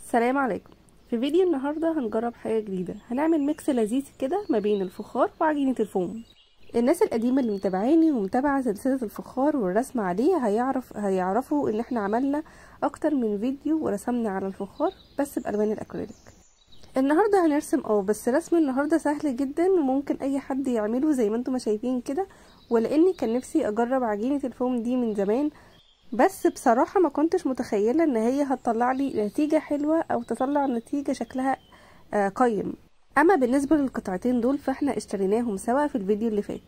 السلام عليكم. في فيديو النهارده هنجرب حاجه جديده، هنعمل ميكس لذيذ كده ما بين الفخار وعجينه الفوم. الناس القديمه اللي متابعاني ومتابعه سلسله الفخار والرسم عليه هيعرفوا ان احنا عملنا اكتر من فيديو ورسمنا على الفخار بس بالوان الاكريليك. النهارده هنرسم بس رسم النهارده سهل جدا وممكن اي حد يعمله زي ما انتم ما شايفين كده، ولاني كان نفسي اجرب عجينه الفوم دي من زمان، بس بصراحة ما كنتش متخيلة ان هي هتطلع لي نتيجة حلوة او تطلع نتيجة شكلها قيم. اما بالنسبة للقطعتين دول فاحنا اشتريناهم سوا في الفيديو اللي فات،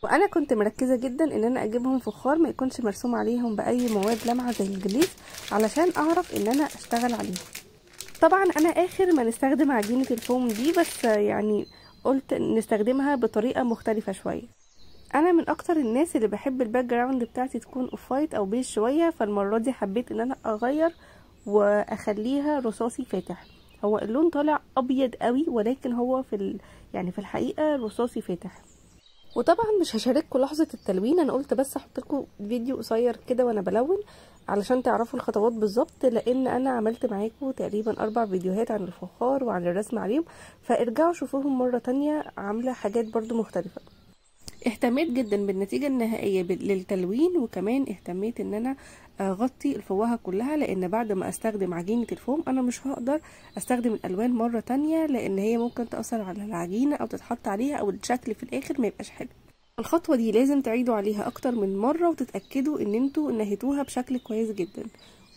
وانا كنت مركزة جدا ان انا اجيبهم فخار ما يكونش مرسوم عليهم باي مواد لامعة زي الجليس علشان اعرف ان انا اشتغل عليهم. طبعا انا اخر ما نستخدم عجينة الفوم دي، بس يعني قلت نستخدمها بطريقة مختلفة شوية. انا من اكتر الناس اللي بحب الباك جراوند بتاعتي تكون اوف وايت او بيج شويه، فالمره دي حبيت ان انا اغير واخليها رصاصي فاتح. هو اللون طالع ابيض قوي ولكن هو يعني في الحقيقه رصاصي فاتح. وطبعا مش هشارككم لحظه التلوين، انا قلت بس احط لكم فيديو قصير كده وانا بلون علشان تعرفوا الخطوات بالظبط، لان انا عملت معاكم تقريبا 4 فيديوهات عن الفخار وعن الرسم عليهم، فارجعوا شوفوهم مره تانية، عامله حاجات برضو مختلفه. اهتميت جدا بالنتيجة النهائية للتلوين، وكمان اهتميت ان انا اغطي الفوهة كلها، لان بعد ما استخدم عجينة الفوم انا مش هقدر استخدم الالوان مرة تانية، لان هي ممكن تأثر على العجينة او تتحط عليها او الشكل في الاخر ما يبقاش حلو. الخطوة دي لازم تعيدوا عليها اكتر من مرة وتتأكدوا ان انتوا نهيتوها بشكل كويس جدا.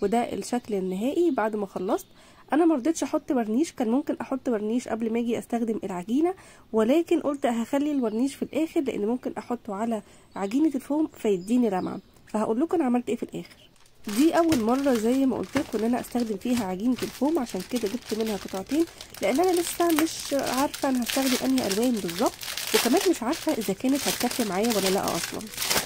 وده الشكل النهائي بعد ما خلصت. انا مرضتش احط ورنيش، كان ممكن احط ورنيش قبل ما اجي استخدم العجينه، ولكن قلت هخلي الورنيش في الاخر لان ممكن احطه على عجينه الفوم فيديني لمعه. فهقول لكم انا عملت ايه في الاخر. دي اول مره زي ما قلت لكم ان انا استخدم فيها عجينه الفوم، عشان كده جبت منها قطعتين، لان انا لسه مش عارفه انا هستخدم انهي الوان بالظبط، وكمان مش عارفه اذا كانت هتكفي معايا ولا لا اصلا.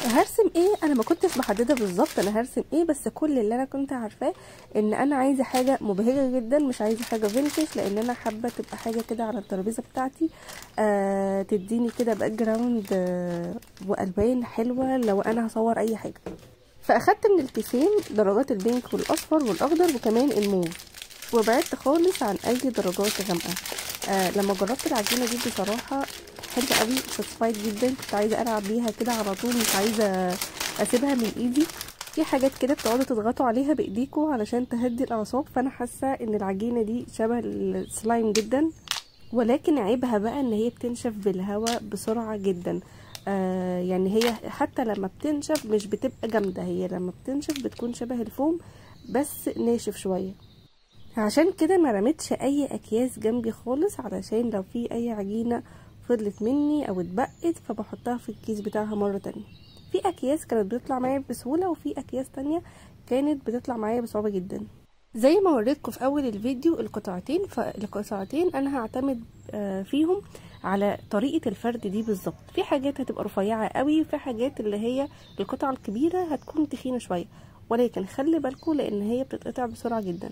هرسم ايه انا ما كنتش محدده بالظبط انا هرسم ايه، بس كل اللي انا كنت عارفاه ان انا عايزه حاجه مبهجه جدا، مش عايزه حاجه فينتج، لان انا حابه تبقى حاجه كده على الترابيزه بتاعتي تديني كده باك جراوند والوان حلوه لو انا هصور اي حاجه. فاخدت من الكيسين درجات البينك والاصفر والاخضر وكمان الموف، وبعدت خالص عن اي درجات غامقه. لما جربت العجينه دي بصراحه حلوه قوي، ساتسفايد جدا، كنت عايزه العب بيها كده على طول، مش عايزه اسيبها من ايدي. في حاجات كده بتقعدوا تضغطوا عليها بايديكوا علشان تهدي الاعصاب، فانا حاسه ان العجينه دي شبه السلايم جدا، ولكن عيبها بقى ان هي بتنشف بالهواء بسرعه جدا. يعني هي حتى لما بتنشف مش بتبقى جامده، هي لما بتنشف بتكون شبه الفوم بس ناشف شويه. عشان كده ما رميتش اي اكياس جنبي خالص، علشان لو في اي عجينه فضلت مني او اتبقت فبحطها في الكيس بتاعها مره تانية. في اكياس كانت بتطلع معايا بسهوله، وفي اكياس تانية كانت بتطلع معايا بصعوبه جدا. زي ما وريتكم في اول الفيديو فالقطعتين انا هعتمد فيهم على طريقه الفرد دي بالظبط. في حاجات هتبقى رفيعه قوي، وفي حاجات اللي هي القطعه الكبيره هتكون تخينه شويه، ولكن خلي بالكم لان هي بتتقطع بسرعه جدا.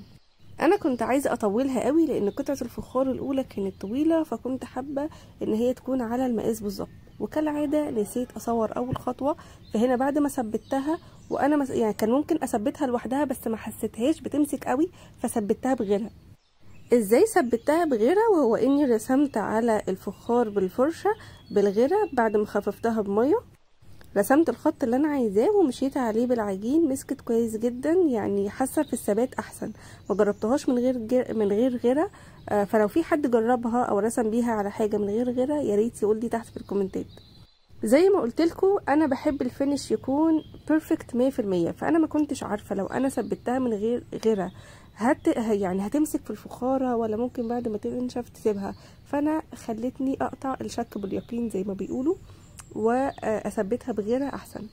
انا كنت عايزه اطولها قوي لان قطعه الفخار الاولى كانت طويله، فكنت حابه ان هي تكون على المقاس بالظبط، وكالعاده نسيت اصور اول خطوه. فهنا بعد ما ثبتها وانا يعني كان ممكن اثبتها لوحدها بس ما حسيتهاش بتمسك قوي فثبتها بغيرها. ازاي ثبتها بغيرها؟ وهو اني رسمت على الفخار بالفرشه بالغيره بعد ما خففتها بميه، رسمت الخط اللي انا عايزاه ومشيت عليه بالعجين، مسكت كويس جدا، يعني حاسه في الثبات احسن. ما جربتهاش من غير غيره، فلو في حد جربها او رسم بيها على حاجه من غير غيره يا ريت يقول لي تحت في الكومنتات. زي ما قلت لكم انا بحب الفينش يكون بيرفكت 100%، فانا ما كنتش عارفه لو انا ثبتها من غير غيره يعني هتمسك في الفخاره ولا ممكن بعد ما تنشف تسيبها، فانا خلتني اقطع الشك باليقين زي ما بيقولوا واثبتها بغيرها احسن.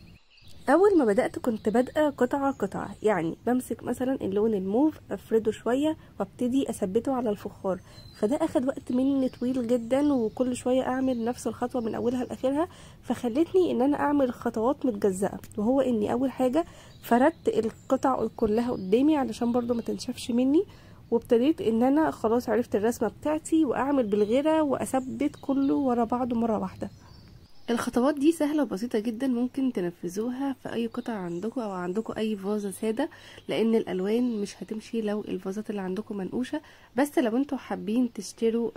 اول ما بدات كنت بادئه قطعه، يعني بمسك مثلا اللون الموف افرده شويه وابتدي اثبته على الفخار، فده اخد وقت مني طويل جدا، وكل شويه اعمل نفس الخطوه من اولها لاخرها، فخلتني ان انا اعمل خطوات متجزأه. وهو اني اول حاجه فردت القطع كلها قدامي علشان برضو ما تنشفش مني، وابتديت ان انا خلاص عرفت الرسمه بتاعتي واعمل بالغيره واثبت كله ورا بعضه مره واحده. الخطوات دي سهلة وبسيطة جدا، ممكن تنفذوها في اي قطعة عندكم او عندكم اي فازة سادة، لان الالوان مش هتمشي لو الفازات اللي عندكم منقوشة. بس لو انتوا حابين تشتروا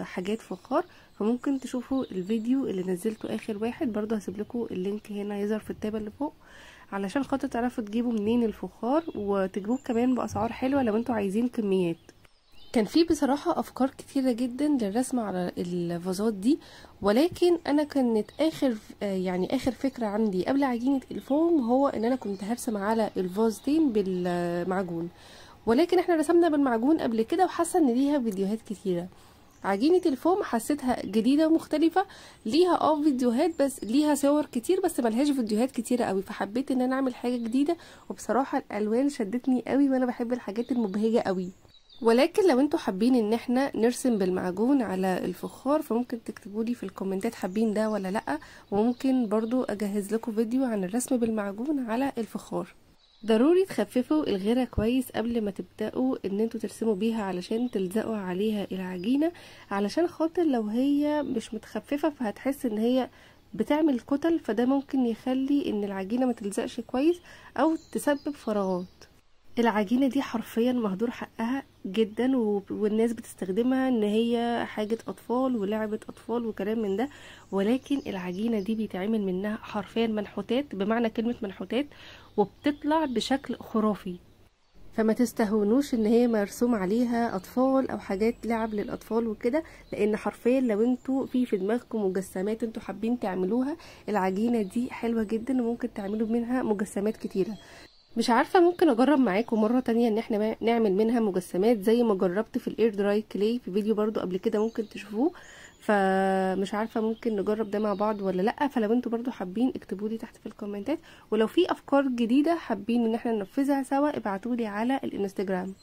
حاجات فخار، فممكن تشوفوا الفيديو اللي نزلته اخر واحد، برضو هسيب لكم اللينك هنا يظهر في التابة اللي فوق، علشان خاطر تعرفوا تجيبوا منين الفخار وتجيبوه كمان باسعار حلوة لو انتوا عايزين كميات. كان في بصراحة افكار كتيرة جدا للرسم على الفازات دي، ولكن انا كانت اخر فكرة عندي قبل عجينة الفوم هو ان انا كنت هرسم على الفازتين بالمعجون، ولكن احنا رسمنا بالمعجون قبل كده وحاسة ان ليها فيديوهات كتيرة. عجينة الفوم حسيتها جديدة ومختلفة، ليها فيديوهات، بس ليها صور كتير بس ملهاش فيديوهات كتيرة قوي، فحبيت ان انا اعمل حاجة جديدة. وبصراحة الالوان شدتني قوي وانا بحب الحاجات المبهجة قوي. ولكن لو انتوا حابين ان احنا نرسم بالمعجون على الفخار، فممكن تكتبوا لي في الكومنتات حابين ده ولا لا، وممكن برضو اجهز لكم فيديو عن الرسم بالمعجون على الفخار. ضروري تخففوا الغيرة كويس قبل ما تبدأوا ان انتوا ترسموا بيها، علشان تلزقوا عليها العجينة، علشان خاطر لو هي مش متخففة فهتحس ان هي بتعمل كتل، فده ممكن يخلي ان العجينة ما تلزقش كويس او تسبب فراغات. العجينة دي حرفيا مهدور حقها جدا، والناس بتستخدمها ان هي حاجة اطفال ولعبة اطفال وكلام من ده، ولكن العجينة دي بيتعمل منها حرفيا منحوتات بمعنى كلمة منحوتات، وبتطلع بشكل خرافي. فما تستهونوش ان هي مرسوم عليها اطفال او حاجات لعب للاطفال وكده، لان حرفيا لو انتوا في دماغكم مجسمات انتوا حابين تعملوها، العجينة دي حلوة جدا وممكن تعملوا منها مجسمات كتيرة. مش عارفة، ممكن اجرب معاكم مرة تانية ان احنا نعمل منها مجسمات زي ما جربت في الاير دراي كلي في فيديو برضو قبل كده، ممكن تشوفوه. فمش عارفة ممكن نجرب ده مع بعض ولا لا، فلو انتوا برضو حابين اكتبولي تحت في الكومنتات، ولو في افكار جديدة حابين ان احنا ننفذها سوا ابعتولي على الانستجرام.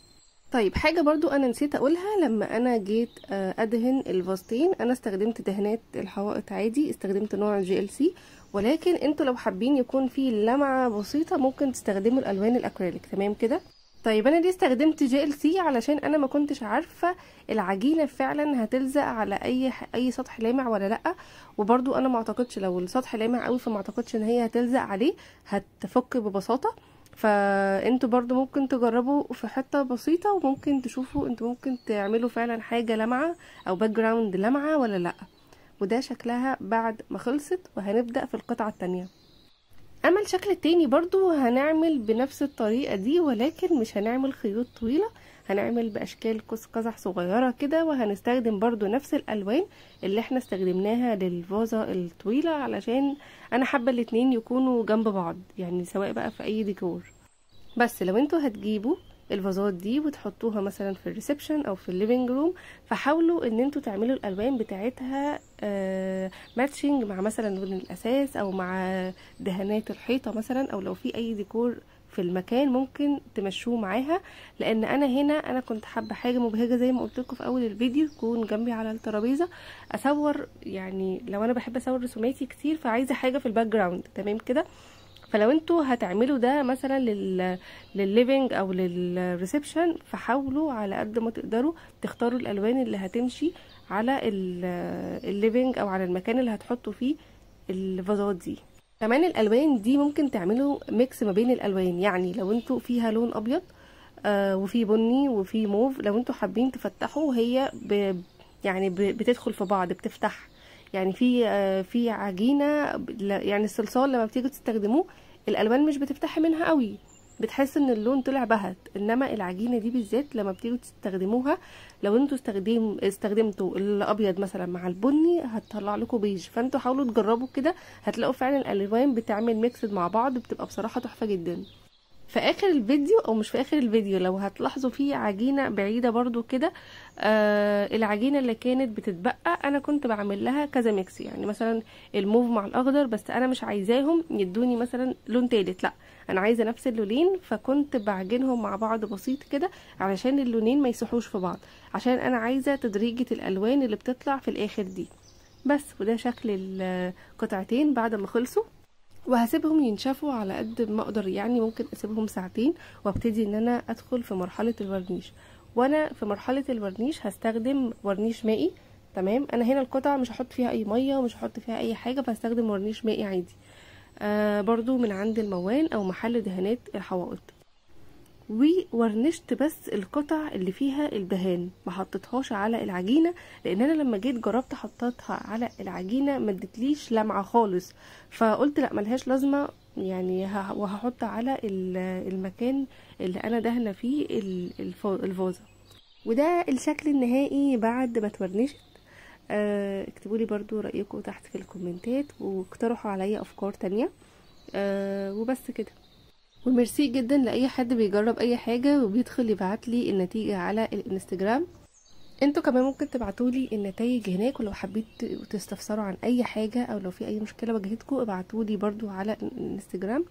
طيب حاجة برضو انا نسيت اقولها، لما انا جيت ادهن الفازتين انا استخدمت دهانات الحوائط عادي، استخدمت نوع GLC، ولكن انتوا لو حابين يكون فيه لمعة بسيطة ممكن تستخدموا الالوان الاكريليك. تمام كده. طيب انا ليه استخدمت GLC؟ علشان انا ما كنتش عارفة العجينة فعلا هتلزق على اي سطح لامع ولا لا، وبرضو انا ما اعتقدش لو السطح لامع قوي فما اعتقدش ان هي هتلزق عليه، هتفك ببساطة. فانتوا برضو ممكن تجربوا في حتة بسيطة، وممكن تشوفوا انتوا ممكن تعملوا فعلا حاجة لمعة او باك جراوند لمعة ولا لا. وده شكلها بعد ما خلصت، وهنبدأ في القطعة التانية. اما الشكل التاني برضو هنعمل بنفس الطريقة دي، ولكن مش هنعمل خيوط طويلة، هنعمل باشكال قوس قزح صغيرة كده، وهنستخدم برضو نفس الالوان اللي احنا استخدمناها للفازة الطويلة، علشان انا حابة الاتنين يكونوا جنب بعض، يعني سواء بقى في اي ديكور. بس لو انتوا هتجيبوا الفازات دي وتحطوها مثلا في الريسبشن او في الليفينج روم، فحاولوا ان انتوا تعملوا الالوان بتاعتها ماتشنج مع مثلا لون الاساس او مع دهانات الحيطه مثلا، او لو في اي ديكور في المكان ممكن تمشوه معاها. لان انا كنت حابه حاجه مبهجه زي ما قلت لكم في اول الفيديو تكون جنبي على الترابيزه اصور، يعني لو انا بحب اصور رسوماتي كتير فعايزه حاجه في الباك جراوند. تمام كده. فلو انتوا هتعملوا ده مثلا للليفينج او للريسبشن، فحاولوا على قد ما تقدروا تختاروا الالوان اللي هتمشي على الليفينج او على المكان اللي هتحطوا فيه الفازات دي. كمان الالوان دي ممكن تعملوا ميكس ما بين الالوان، يعني لو انتوا فيها لون ابيض وفي بني وفي موف، لو انتوا حابين تفتحوا هي يعني بتدخل في بعض، بتفتح. يعني في عجينه، يعني الصلصال لما بتيجوا تستخدموه الالوان مش بتفتحي منها قوي، بتحس ان اللون طلع بهت، انما العجينه دي بالذات لما بتيجوا تستخدموها، لو انتوا استخدمتوا الابيض مثلا مع البني هتطلع لكم بيج، فانتوا حاولوا تجربوا كده، هتلاقوا فعلا الالوان بتعمل ميكسد مع بعض، بتبقى بصراحه تحفه جدا. في اخر الفيديو او مش في اخر الفيديو، لو هتلاحظوا فيه عجينه بعيده برضو كده، العجينه اللي كانت بتتبقى انا كنت بعمل لها كذا ميكس، يعني مثلا الموف مع الاخضر، بس انا مش عايزاهم يدوني مثلا لون تالت، لا انا عايزه نفس اللونين، فكنت بعجنهم مع بعض بسيط كده علشان اللونين ما يسحوش في بعض، عشان انا عايزه تدريجه الالوان اللي بتطلع في الاخر دي. بس وده شكل القطعتين بعد ما خلصوا، وهسيبهم ينشفوا على قد ما اقدر، يعني ممكن اسيبهم ساعتين وابتدي ان انا ادخل في مرحله الورنيش. وانا في مرحله الورنيش هستخدم ورنيش مائي تمام. انا هنا القطع مش هحط فيها اي ميه ومش هحط فيها اي حاجه، فهستخدم ورنيش مائي عادي برضو من عند الموان او محل دهانات الحوائط. وورنشت بس القطع اللي فيها الدهان، ما حطيتهاش على العجينه، لان انا لما جيت جربت حطيتها على العجينه ما ادتليش لمعه خالص، فقلت لا ملهاش لازمه يعني، وهحط على المكان اللي انا دهنه فيه الفازه. وده الشكل النهائي بعد ما اتورنشت. اكتبوا لي برضو رأيكم تحت في الكومنتات، واقترحوا عليا افكار تانية. وبس كده. وميرسي جدا لاي حد بيجرب اي حاجة وبيدخل يبعت لي النتيجة على الانستجرام. انتوا كمان ممكن تبعتولي النتائج هناك، ولو حبيت تستفسروا عن اي حاجة او لو في اي مشكلة واجهتكم ابعتولي برضو على الانستجرام.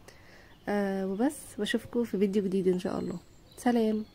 وبس، بشوفكم في فيديو جديد ان شاء الله. سلام.